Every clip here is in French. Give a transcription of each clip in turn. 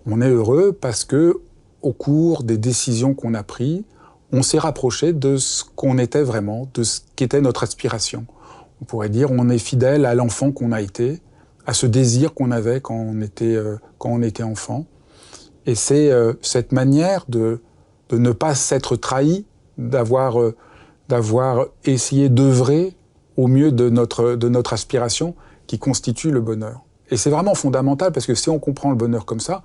On est heureux parce que, au cours des décisions qu'on a prises, on s'est rapproché de ce qu'on était vraiment, de ce qu'était notre aspiration. On pourrait dire on est fidèle à l'enfant qu'on a été, à ce désir qu'on avait quand on était enfant. Et c'est cette manière de ne pas s'être trahi, d'avoir essayé d'œuvrer au mieux de notre aspiration qui constitue le bonheur. Et c'est vraiment fondamental parce que si on comprend le bonheur comme ça,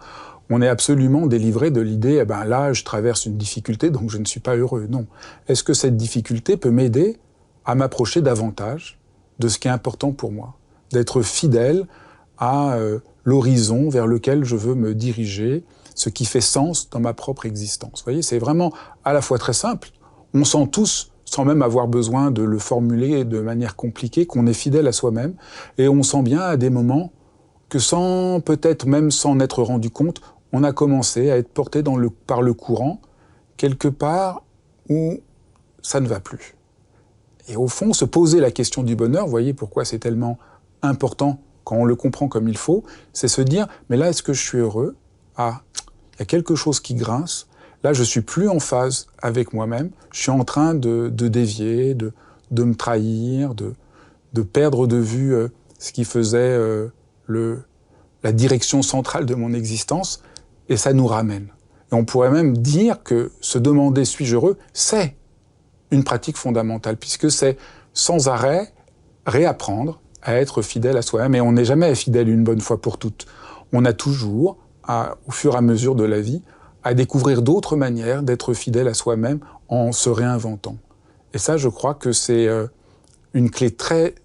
on est absolument délivré de l'idée, là, je traverse une difficulté, donc je ne suis pas heureux. Non. Est-ce que cette difficulté peut m'aider à m'approcher davantage de ce qui est important pour moi? D'être fidèle à l'horizon vers lequel je veux me diriger, ce qui fait sens dans ma propre existence. Vous voyez, c'est vraiment à la fois très simple. On sent tous, sans même avoir besoin de le formuler de manière compliquée, qu'on est fidèle à soi-même. Et on sent bien à des moments que peut-être même sans être rendu compte, on a commencé à être porté par le courant, quelque part où ça ne va plus. Et au fond, se poser la question du bonheur, vous voyez pourquoi c'est tellement important quand on le comprend comme il faut, c'est se dire, mais là, est-ce que je suis heureux? Ah, il y a quelque chose qui grince. Là, je suis plus en phase avec moi-même. Je suis en train de dévier, de me trahir, de perdre de vue ce qui faisait la direction centrale de mon existence. Et ça nous ramène. Et on pourrait même dire que se demander suis-je heureux, c'est une pratique fondamentale, puisque c'est sans arrêt réapprendre à être fidèle à soi-même. Et on n'est jamais fidèle une bonne fois pour toutes. On a toujours, au fur et à mesure de la vie, à découvrir d'autres manières d'être fidèle à soi-même en se réinventant. Et ça, je crois que c'est une clé très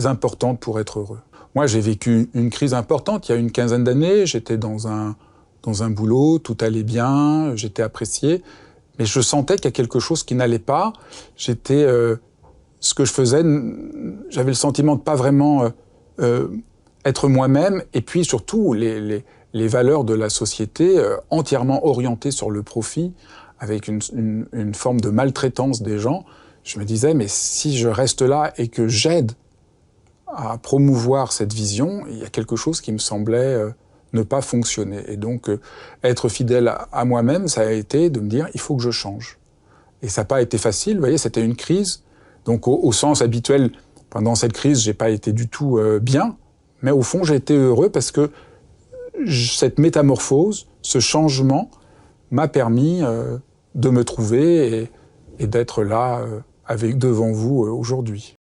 importante pour être heureux. Moi, j'ai vécu une crise importante il y a une quinzaine d'années. J'étais dans un boulot, tout allait bien, j'étais apprécié, mais je sentais qu'il y a quelque chose qui n'allait pas. Ce que je faisais, j'avais le sentiment de pas vraiment être moi-même, et puis surtout les valeurs de la société entièrement orientées sur le profit, avec une forme de maltraitance des gens. Je me disais, mais si je reste là et que j'aide à promouvoir cette vision, il y a quelque chose qui me semblait ne pas fonctionner. Et donc, être fidèle à moi-même, ça a été de me dire, il faut que je change. Et ça n'a pas été facile, vous voyez, c'était une crise. Donc, au sens habituel, pendant cette crise, j'ai pas été du tout bien, mais au fond, j'ai été heureux parce que cette métamorphose, ce changement, m'a permis de me trouver et d'être là devant vous aujourd'hui.